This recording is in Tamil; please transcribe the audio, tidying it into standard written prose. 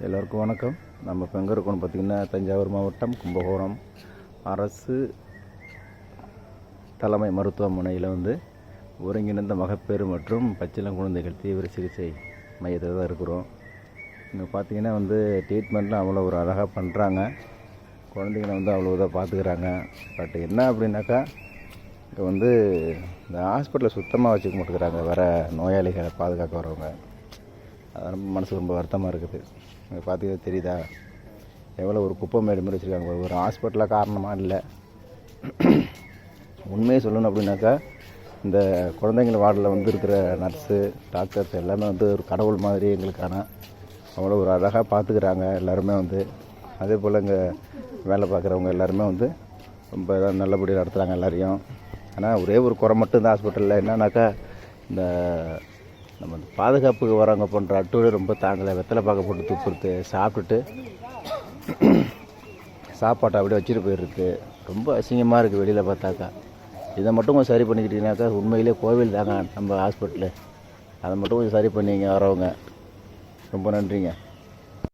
எல்லோருக்கும் வணக்கம். நம்ம இப்போ எங்கே இருக்கோம்னு பார்த்திங்கன்னா தஞ்சாவூர் மாவட்டம் கும்பகோணம் அரசு தலைமை மருத்துவமனையில் ஒருங்கிணைந்த மகப்பேறு மற்றும் பச்சிளம் குழந்தைகள் தீவிர சிகிச்சை மையத்தில் தான் இருக்கிறோம். இங்கே பார்த்திங்கன்னா ட்ரீட்மெண்ட்லாம் அவ்வளோ ஒரு அழகாக பண்ணுறாங்க. குழந்தைங்களை அவ்வளோ இதாக பார்த்துக்கிறாங்க. பட் என்ன அப்படின்னாக்கா இங்கே இந்த ஹாஸ்பிட்டலை சுத்தமாக வச்சுக்க மாட்டேங்கிறாங்க. வர நோயாளிகளை பாதுகாக்க வரவங்க. அது ரொம்ப மனசு ரொம்ப வருத்தமாக இருக்குது. இங்கே பார்த்திங்கன்னா தெரியுதா எவ்வளோ ஒரு குப்பை மேடு மாதிரி வச்சுருக்காங்க. ஒரு ஹாஸ்பிட்டலாக காரணமாக இல்லை. உண்மையை சொல்லணும் அப்படின்னாக்கா இந்த குழந்தைங்கள வார்டில் இருக்கிற நர்ஸு டாக்டர்ஸ் எல்லாமே ஒரு கடவுள் மாதிரி எங்களுக்கான அவ்வளோ ஒரு அழகாக பார்த்துக்கிறாங்க. எல்லாருமே அதே போல் இங்கே வேலை பார்க்குறவங்க எல்லாருமே ரொம்ப இதாக நல்லபடியாக நடத்துகிறாங்க எல்லாரையும். ஆனால் ஒரே ஒரு குறை மட்டும் இந்த ஹாஸ்பிட்டலில் என்னன்னாக்கா இந்த நம்ம பாதுகாப்புக்கு வரவங்க பண்ணுற அட்டூழியை ரொம்ப தாங்கலை. வெத்தலை பார்க்க போட்டு துப்புறது, சாப்பிட்டுட்டு சாப்பாட்டை அப்படியே வச்சுட்டு போயிருக்கு. ரொம்ப அசிங்கமாக இருக்குது வெளியில் பார்த்தாக்கா. இதை மட்டும் கொஞ்சம் சரி பண்ணிக்கிட்டீங்கன்னாக்கா உண்மையிலே கோவில் தாங்க நம்ம ஹாஸ்பிட்டலு. அதை மட்டும் கொஞ்சம் சரி பண்ணிங்க வரவங்க. ரொம்ப நன்றிங்க.